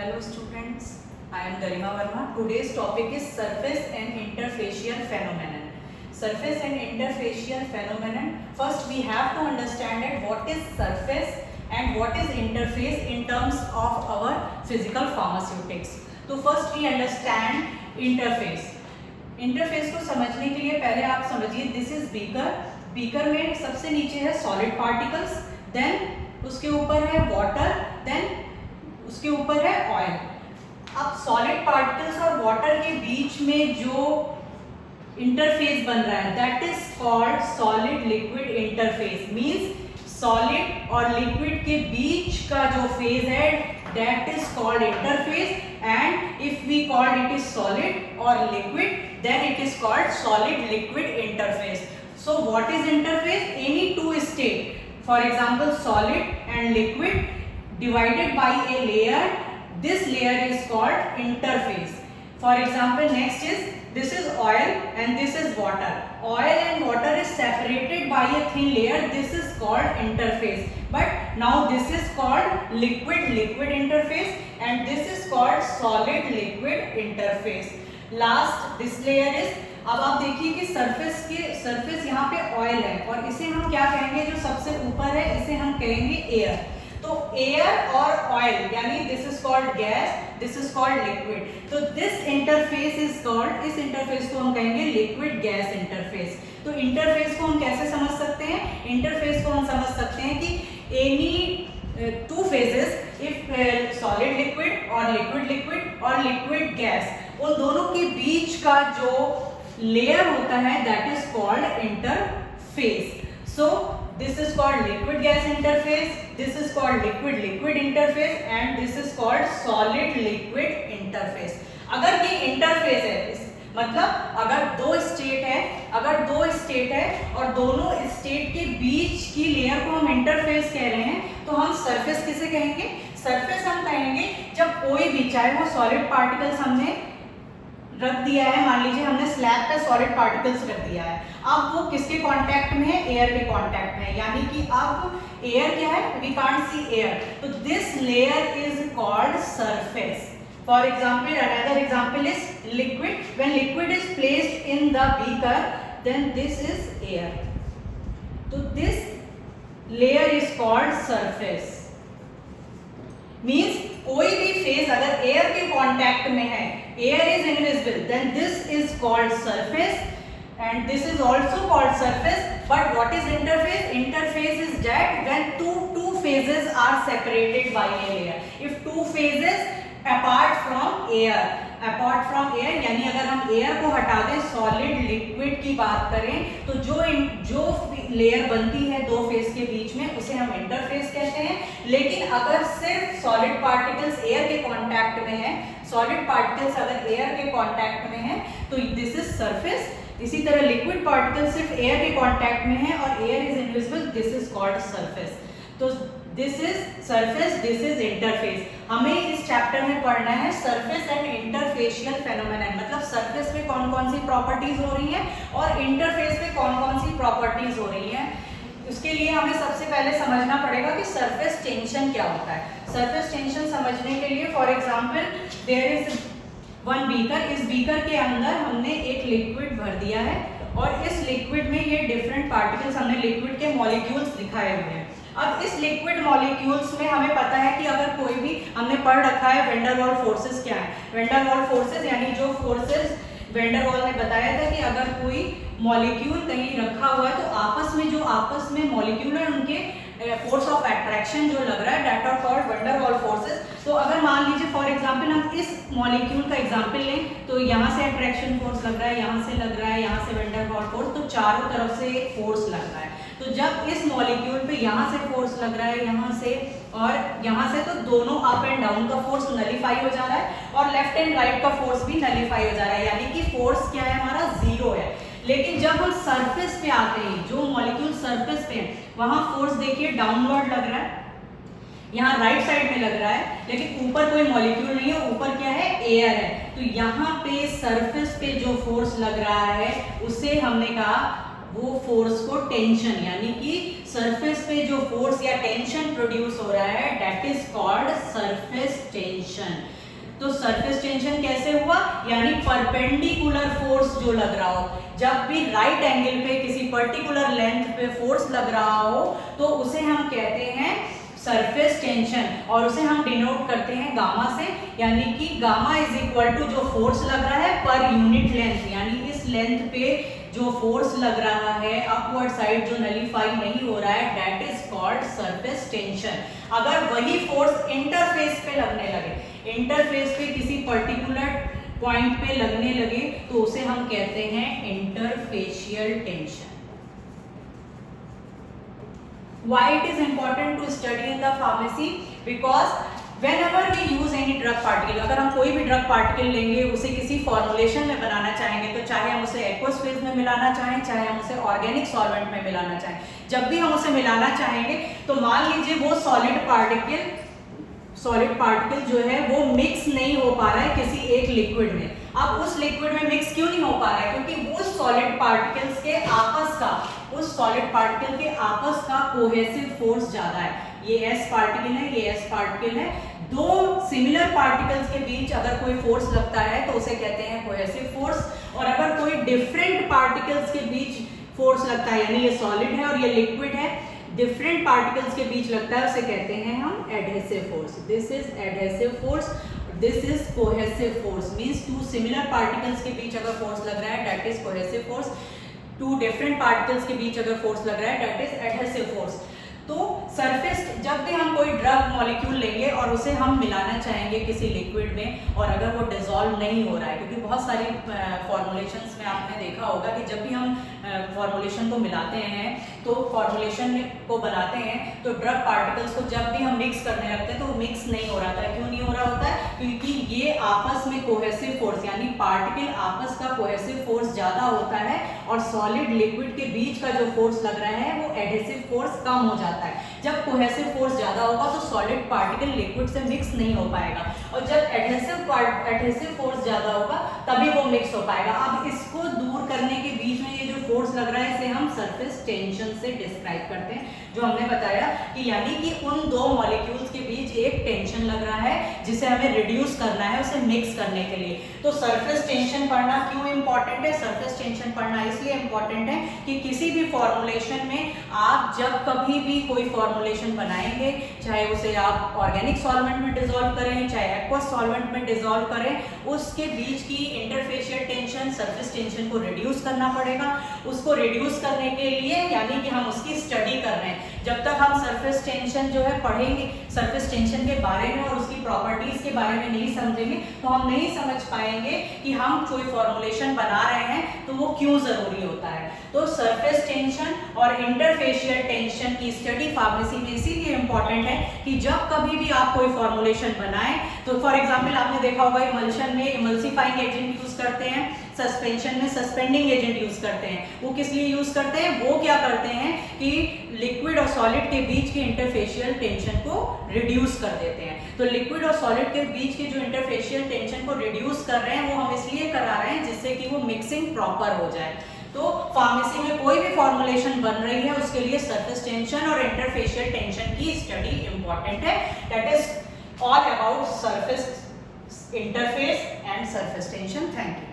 Hello students, I am Garima Verma. Today's topic is surface and interfacial phenomenon. Surface and interfacial phenomenon. First we have to understand that what is surface and what is interface in terms of our physical pharmaceutics. तो first we understand interface. Interface को समझने के लिए पहले आप समझिए this is beaker. Beaker में सबसे नीचे है सॉलिड पार्टिकल्स, देन उसके ऊपर है वाटर, देन उसके ऊपर है ऑयल. अब सॉलिड पार्टिकल्स और वाटर के बीच में जो इंटरफेस बन रहा है that is called solid liquid interface. Means solid और लिक्विड के बीच का जो फेज है that is called interface, and if we called it is solid or liquid then it is called solid liquid interface. So what is interface? Any two state, for example solid and liquid divided by a layer, this layer is called interface. For example, next is this is oil and this is water. Oil and water is separated by a thin layer, this is called interface. But now this is called liquid interface and this is called solid liquid interface. Last this layer is, अब आप देखिए कि surface यहाँ पे oil है और इसे हम क्या कहेंगे, जो सबसे ऊपर है इसे हम कहेंगे एयर. तो एयर और ऑयल यानी this is called gas, this is called liquid. तो दिस इंटरफेस इज कॉल्ड, इस इंटरफेस को हम कहेंगे लिक्विड गैस इंटरफेस. तो इंटरफेस को हम कैसे समझ सकते हैं? इंटरफेस को हम समझ सकते हैं कि any two phases, if solid liquid और लिक्विड और लिक्विड गैस, उन दोनों के बीच का जो लेयर होता है that is called interface. So this is called liquid gas interface, this is called liquid interface and this is called solid liquid interface. अगर ये इंटरफेस है मतलब अगर दो स्टेट है और दोनों स्टेट के बीच की लेयर को हम इंटरफेस कह रहे हैं, तो हम सरफेस किसे कहेंगे? सरफेस हम कहेंगे जब कोई भी, चाहे वो सॉलिड पार्टिकल्स हमने रख दिया है, मान लीजिए हमने स्लैब पे सॉलिड पार्टिकल्स रख दिया है, अब वो किसके कांटेक्ट में है? एयर के कांटेक्ट में है. यानी कि अब एयर क्या है? वी कांट सी एयर, तो this layer is called surface. For example, another example is liquid. When liquid is placed in the beaker then this is air. तो this layer is called surface. Means कोई भी face अगर air के contact में है, air is invisible, then this is called surface and this is also called surface. But what is interface? Interface is that when two phases are separated by a layer. If two phases apart from air यानी अगर हम air को हटा दें, solid liquid की बात करें, तो जो लेयर बनती है दो फेज के बीच में उसे हम इंटरफेस कहते हैं. लेकिन अगर सिर्फ सॉलिड पार्टिकल्स एयर के कांटेक्ट में है, सॉलिड पार्टिकल्स अगर एयर के कांटेक्ट में है तो दिस इज सरफेस. इसी तरह लिक्विड पार्टिकल्स सिर्फ एयर के कांटेक्ट में है और air is invisible, this is called surface. तो this is surface, this is interface. हमें इस चैप्टर में पढ़ना है सरफेस एंड इंटरफेशियल फेनोमेनन, मतलब सरफेस पे कौन कौन सी प्रॉपर्टीज हो रही हैं और इंटरफेस पे कौन कौन सी प्रॉपर्टीज हो रही हैं. उसके लिए हमें सबसे पहले समझना पड़ेगा कि सरफेस टेंशन क्या होता है. सरफेस टेंशन समझने के लिए for example there is one beaker. इस बीकर के अंदर हमने एक लिक्विड भर दिया है और इस लिक्विड में ये डिफरेंट पार्टिकल्स, हमने लिक्विड के मॉलिक्यूल्स दिखाए हुए हैं. अब इस लिक्विड मॉलिक्यूल्स में हमें पता है कि अगर कोई भी, हमने पढ़ रखा है वैन डर वाल फोर्सेस क्या है. वैन डर वाल फोर्सेस यानी जो फोर्सेस वैन डर वाल ने बताया था कि अगर कोई मॉलिक्यूल कहीं रखा हुआ है तो आपस में मॉलिक्यूल है उनके फोर्स ऑफ अट्रैक्शन जो लग रहा है that are called van der वाल फोर्सेस. तो अगर मान लीजिए फॉर एग्जांपल हम इस मॉलिक्यूल का एग्जांपल लें तो यहाँ से अट्रैक्शन फोर्स लग रहा है, यहाँ से लग रहा है, यहाँ से वैन डर वाल फोर्स, तो चारों तरफ से फोर्स लग रहा है. तो जब इस मॉलिक्यूल पे यहाँ से फोर्स लग रहा है, यहाँ से और यहाँ से, तो दोनों अप एंड डाउन का फोर्स नलीफाई हो जा रहा है और लेफ्ट एंड राइट का फोर्स भी नलीफाई हो जा रहा है, यानी कि फोर्स क्या है हमारा? जीरो है. लेकिन जब हम सरफेस पे आते हैं, जो मॉलिक्यूल सरफेस पे है वहां फोर्स देखिए डाउनवर्ड लग रहा है, यहाँ राइट साइड में लग रहा है, लेकिन ऊपर कोई मॉलिक्यूल नहीं है, ऊपर क्या है? एयर है. तो यहाँ पे सरफेस पे जो फोर्स लग रहा है उसे हमने कहा वो फोर्स को टेंशन, यानी कि सरफेस पे जो फोर्स या टेंशन प्रोड्यूस हो रहा है that is called surface tension. तो सरफेस टेंशन कैसे हुआ, यानी परपेंडिकुलर फोर्स जो लग रहा हो, जब भी राइट एंगल पे किसी पर्टिकुलर लेंथ पे फोर्स लग रहा हो तो उसे हम कहते हैं सरफेस टेंशन, और उसे हम डिनोट करते हैं गामा से, यानी कि गामा इज इक्वल टू जो फोर्स लग रहा है पर यूनिट लेंथ, यानी इस लेंथ पे जो फोर्स लग रहा है अपवर्ड साइड जो नलीफाई नहीं हो रहा है that is called surface tension. अगर वही फोर्स इंटरफेस पे लगने लगे, इंटरफेस पे किसी पर्टिकुलर पॉइंट पे लगने लगे तो उसे हम कहते हैं interfacial tension. Why it is important to study in the pharmacy? Because whenever we use any drug particle, अगर हम कोई भी ड्रग पार्टिकल लेंगे उसे किसी फॉर्मुलेशन में बनाना चाहेंगे, तो चाहे हम उसे एक्वस फेज में मिलाना चाहें, चाहे हम उसे ऑर्गेनिक सॉल्वेंट में मिलाना चाहें, जब भी हम उसे मिलाना चाहेंगे तो मान लीजिए वो सॉलिड पार्टिकल जो है वो मिक्स नहीं हो पा रहा है किसी एक लिक्विड में। अब उस लिक्विड में मिक्स क्यों नहीं हो पा रहा है, क्योंकि वो सॉलिड पार्टिकल्स के आपस का, उस सॉलिड पार्टिकल के आपस का कोहेसिव फोर्स ज्यादा है। ये S पार्टिकल है, ये S पार्टिकल है, दो सिमिलर पार्टिकल्स के बीच अगर कोई फोर्स लगता है तो उसे कहते हैं कोहेसिव फोर्स, और अगर कोई डिफरेंट पार्टिकल्स के बीच फोर्स लगता है, यानी ये सॉलिड है और ये लिक्विड है, डिफरेंट पार्टिकल्स के बीच लगता है, उसे कहते हैं हम adhesive force. This is adhesive force, this is cohesive force. Means two similar particles के बीच अगर फोर्स लग रहा है that is cohesive force, two different particles के बीच अगर फोर्स लग रहा है दैट इज एडहेसिव फोर्स। तो सरफेस, जब भी हम कोई ड्रग मॉलिक्यूल लेंगे और उसे हम मिलाना चाहेंगे किसी लिक्विड में, और अगर वो डिसॉल्व नहीं हो रहा है, क्योंकि बहुत सारी फॉर्मुलेशंस में आपने देखा होगा कि जब भी हम फॉर्मुलेशन को मिलाते हैं तो फॉर्मुलेशन को बनाते हैं तो ड्रग पार्टिकल्स को जब भी हम मिक्स करने लगते हैं तो वो मिक्स नहीं हो रहा था। क्यों नहीं हो रहा होता है, क्योंकि ये आपस में कोहेसिव फोर्स, यानी पार्टिकल आपस का कोहेसिव फोर्स ज्यादा होता है और सॉलिड लिक्विड के बीच का जो फोर्स लग रहा है वो एडहेसिव फोर्स कम हो जाता है। जब कोहेसिव फोर्स ज्यादा होगा तो सॉलिड पार्टिकल लिक्विड से मिक्स नहीं हो पाएगा, और जब एडहेसिव फोर्स ज्यादा होगा तभी वो मिक्स हो पाएगा। अब इसको दूर करने के बीच में ये जो फोर्स लग रहा है इसे हम सरफेस टेंशन से डिस्क्राइब करते हैं, जो हमने बताया कि यानी कि उन दो मॉलिक्यूल्स के बीच एक टेंशन लग रहा है जिसे हमें रिड्यूस करना है उसे मिक्स करने के लिए। तो सरफेस टेंशन पढ़ना क्यों इंपॉर्टेंट है? सरफेस टेंशन पढ़ना इसलिए इंपॉर्टेंट है कि किसी भी फॉर्मुलेशन में आप जब कभी भी कोई फॉर्मुलेशन बनाएंगे, चाहे उसे आप ऑर्गेनिक सॉल्वेंट में डिसॉल्व करें, चाहे एक्वस सॉल्वेंट में डिसॉल्व करें, उसके बीच की इंटरफेशियल टेंशन, सरफेस टेंशन को रिड्यूस करना पड़ेगा। उसको रिड्यूस करने के लिए यानी कि हम उसकी स्टडी कर रहे हैं। जब तक हम सरफेस टेंशन जो है पढ़ेंगे, सरफेस टेंशन के बारे में और उसकी प्रॉपर्टीज के बारे में नहीं समझेंगे तो हम नहीं समझ पाएंगे कि हम कोई फॉर्मुलेशन बना रहे हैं तो वो क्यों जरूरी होता है। तो सरफेस टेंशन और इंटरफेशियल टेंशन की स्टडी फार्मेसी में इसीलिए इंपॉर्टेंट है कि जब कभी भी आप कोई फॉर्मुलेशन बनाएं, तो फॉर एग्जांपल आपने देखा होगा इमल्शन में इमल्सिफाइंग एजेंट यूज करते हैं, सस्पेंशन में सस्पेंडिंग एजेंट यूज करते हैं। वो किस लिए यूज करते हैं? वो क्या करते हैं कि लिक्विड और सॉलिड के बीच की इंटरफेशियल टेंशन को रिड्यूस कर देते हैं। तो लिक्विड और सॉलिड के बीच की जो इंटरफेशियल टेंशन को रिड्यूस कर रहे हैं वो हम इसलिए करा रहे हैं जिससे कि वो मिक्सिंग प्रॉपर हो जाए। तो फार्मेसी में कोई भी फॉर्मुलेशन बन रही है उसके लिए सरफेस टेंशन और इंटरफेशियल टेंशन की स्टडी इंपॉर्टेंट है। That is all about surface interface and surface tension. Thank you.